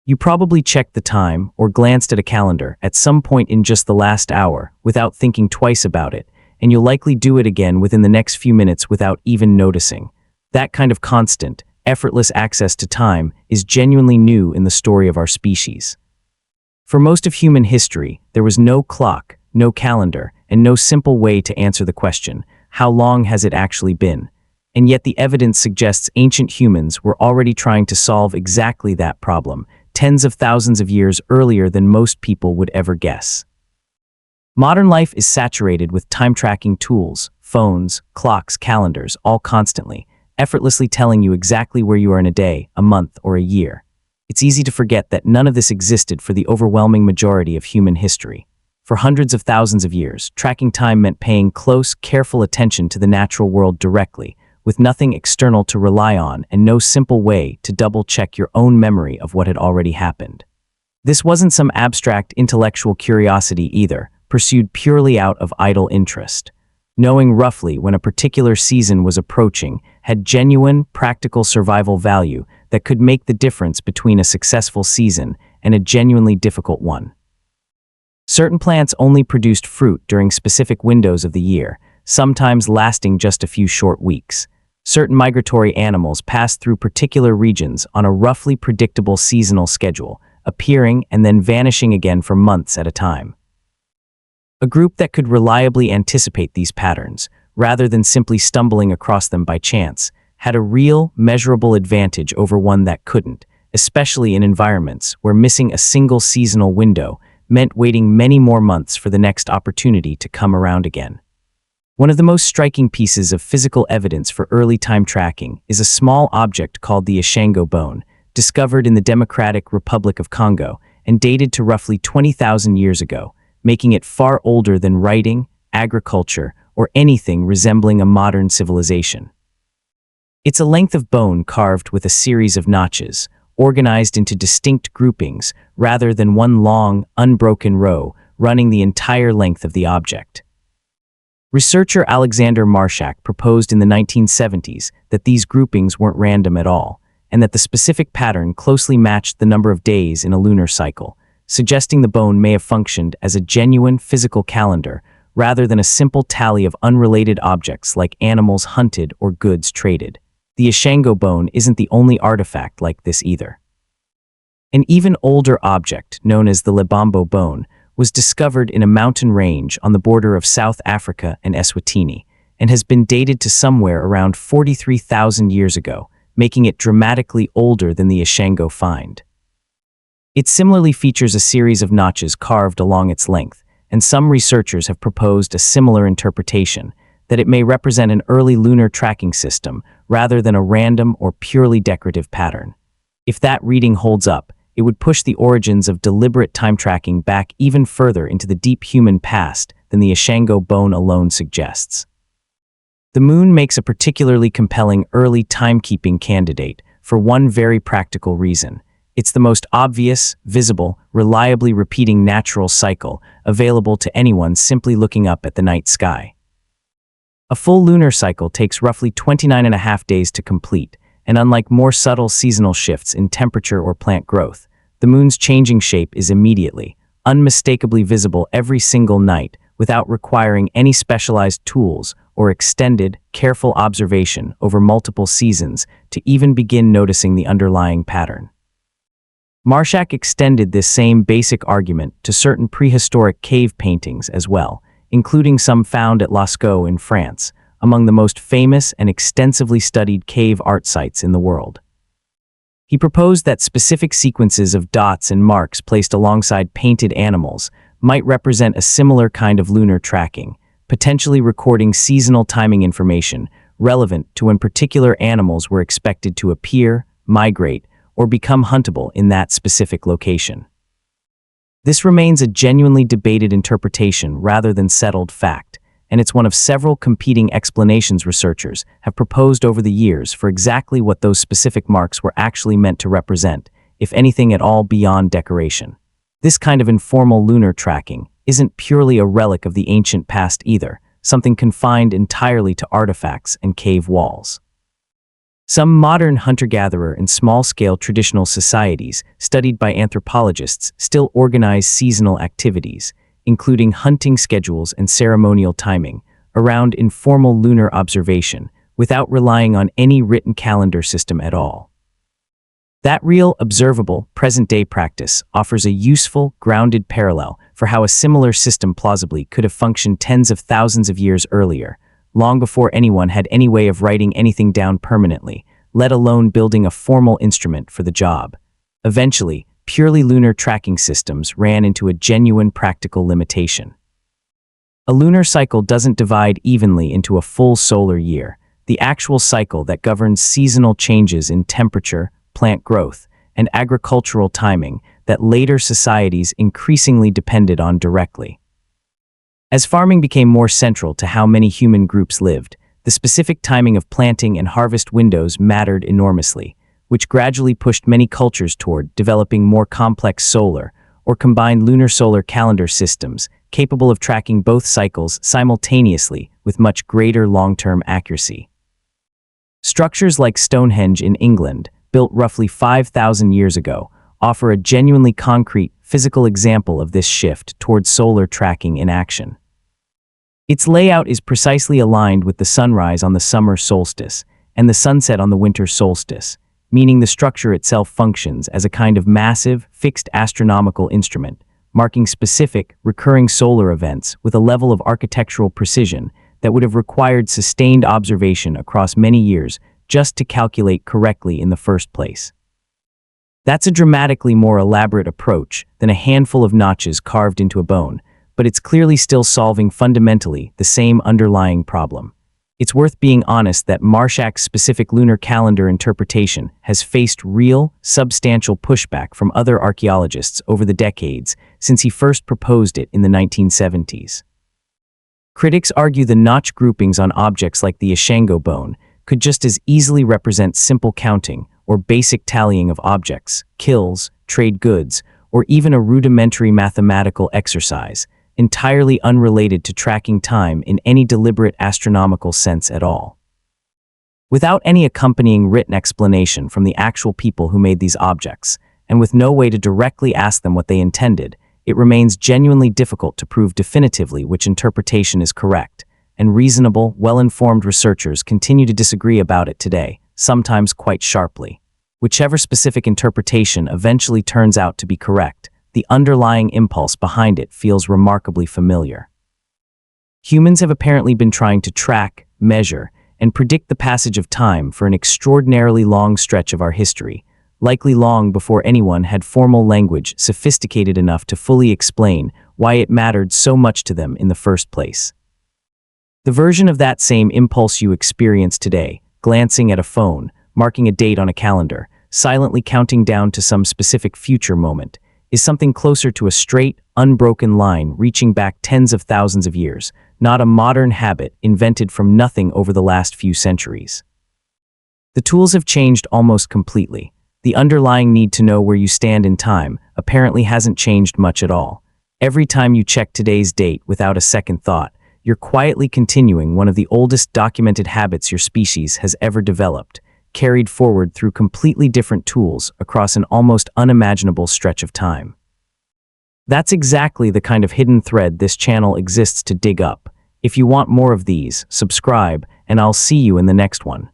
You probably checked the time or glanced at a calendar at some point in just the last hour without thinking twice about it, and you'll likely do it again within the next few minutes without even noticing. That kind of constant, effortless access to time is genuinely new in the story of our species. For most of human history, there was no clock, no calendar, and no simple way to answer the question, how long has it actually been? And yet the evidence suggests ancient humans were already trying to solve exactly that problem, tens of thousands of years earlier than most people would ever guess. Modern life is saturated with time-tracking tools, phones, clocks, calendars, all constantly, effortlessly telling you exactly where you are in a day, a month, or a year. It's easy to forget that none of this existed for the overwhelming majority of human history. For hundreds of thousands of years, tracking time meant paying close, careful attention to the natural world directly, with nothing external to rely on and no simple way to double-check your own memory of what had already happened. This wasn't some abstract intellectual curiosity either, pursued purely out of idle interest. Knowing roughly when a particular season was approaching had genuine, practical survival value that could make the difference between a successful season and a genuinely difficult one. Certain plants only produced fruit during specific windows of the year, sometimes lasting just a few short weeks. Certain migratory animals passed through particular regions on a roughly predictable seasonal schedule, appearing and then vanishing again for months at a time. A group that could reliably anticipate these patterns, rather than simply stumbling across them by chance, had a real, measurable advantage over one that couldn't, especially in environments where missing a single seasonal window meant waiting many more months for the next opportunity to come around again. One of the most striking pieces of physical evidence for early time tracking is a small object called the Ishango bone, discovered in the Democratic Republic of Congo and dated to roughly 20,000 years ago, making it far older than writing, agriculture, or anything resembling a modern civilization. It's a length of bone carved with a series of notches, organized into distinct groupings rather than one long, unbroken row running the entire length of the object. Researcher Alexander Marshack proposed in the 1970s that these groupings weren't random at all, and that the specific pattern closely matched the number of days in a lunar cycle, suggesting the bone may have functioned as a genuine physical calendar rather than a simple tally of unrelated objects like animals hunted or goods traded. The Ishango bone isn't the only artifact like this either. An even older object, known as the Lebombo bone, was discovered in a mountain range on the border of South Africa and Eswatini, and has been dated to somewhere around 43,000 years ago, making it dramatically older than the Ishango find. It similarly features a series of notches carved along its length, and some researchers have proposed a similar interpretation, that it may represent an early lunar tracking system rather than a random or purely decorative pattern. If that reading holds up, it would push the origins of deliberate time tracking back even further into the deep human past than the Ishango bone alone suggests. The moon makes a particularly compelling early timekeeping candidate for one very practical reason. It's the most obvious, visible, reliably repeating natural cycle available to anyone simply looking up at the night sky. A full lunar cycle takes roughly 29.5 days to complete, and unlike more subtle seasonal shifts in temperature or plant growth, the moon's changing shape is immediately, unmistakably visible every single night without requiring any specialized tools or extended, careful observation over multiple seasons to even begin noticing the underlying pattern. Marshack extended this same basic argument to certain prehistoric cave paintings as well, including some found at Lascaux in France, among the most famous and extensively studied cave art sites in the world. He proposed that specific sequences of dots and marks placed alongside painted animals might represent a similar kind of lunar tracking, potentially recording seasonal timing information relevant to when particular animals were expected to appear, migrate, or become huntable in that specific location. This remains a genuinely debated interpretation rather than settled fact, and it's one of several competing explanations researchers have proposed over the years for exactly what those specific marks were actually meant to represent, if anything at all beyond decoration. This kind of informal lunar tracking isn't purely a relic of the ancient past either, something confined entirely to artifacts and cave walls. Some modern hunter-gatherer and small-scale traditional societies, studied by anthropologists, still organize seasonal activities, including hunting schedules and ceremonial timing, around informal lunar observation, without relying on any written calendar system at all. That real, observable, present-day practice offers a useful, grounded parallel for how a similar system plausibly could have functioned tens of thousands of years earlier, long before anyone had any way of writing anything down permanently, let alone building a formal instrument for the job. Eventually, purely lunar tracking systems ran into a genuine practical limitation. A lunar cycle doesn't divide evenly into a full solar year, the actual cycle that governs seasonal changes in temperature, plant growth, and agricultural timing that later societies increasingly depended on directly. As farming became more central to how many human groups lived, the specific timing of planting and harvest windows mattered enormously, which gradually pushed many cultures toward developing more complex solar or combined lunar-solar calendar systems capable of tracking both cycles simultaneously with much greater long-term accuracy. Structures like Stonehenge in England, built roughly 5,000 years ago, offer a genuinely concrete, physical example of this shift toward solar tracking in action. Its layout is precisely aligned with the sunrise on the summer solstice and the sunset on the winter solstice, meaning the structure itself functions as a kind of massive, fixed astronomical instrument, marking specific, recurring solar events with a level of architectural precision that would have required sustained observation across many years just to calculate correctly in the first place. That's a dramatically more elaborate approach than a handful of notches carved into a bone, but it's clearly still solving fundamentally the same underlying problem. It's worth being honest that Marshack's specific lunar calendar interpretation has faced real, substantial pushback from other archaeologists over the decades since he first proposed it in the 1970s. Critics argue the notch groupings on objects like the Ishango bone could just as easily represent simple counting or basic tallying of objects, kills, trade goods, or even a rudimentary mathematical exercise, entirely unrelated to tracking time in any deliberate astronomical sense at all. Without any accompanying written explanation from the actual people who made these objects, and with no way to directly ask them what they intended, it remains genuinely difficult to prove definitively which interpretation is correct, and reasonable, well-informed researchers continue to disagree about it today, sometimes quite sharply. Whichever specific interpretation eventually turns out to be correct, the underlying impulse behind it feels remarkably familiar. Humans have apparently been trying to track, measure, and predict the passage of time for an extraordinarily long stretch of our history, likely long before anyone had formal language sophisticated enough to fully explain why it mattered so much to them in the first place. The version of that same impulse you experience today, glancing at a phone, marking a date on a calendar, silently counting down to some specific future moment, is something closer to a straight, unbroken line reaching back tens of thousands of years, not a modern habit invented from nothing over the last few centuries. The tools have changed almost completely. The underlying need to know where you stand in time apparently hasn't changed much at all. Every time you check today's date without a second thought, you're quietly continuing one of the oldest documented habits your species has ever developed, carried forward through completely different tools across an almost unimaginable stretch of time. That's exactly the kind of hidden thread this channel exists to dig up. If you want more of these, subscribe, and I'll see you in the next one.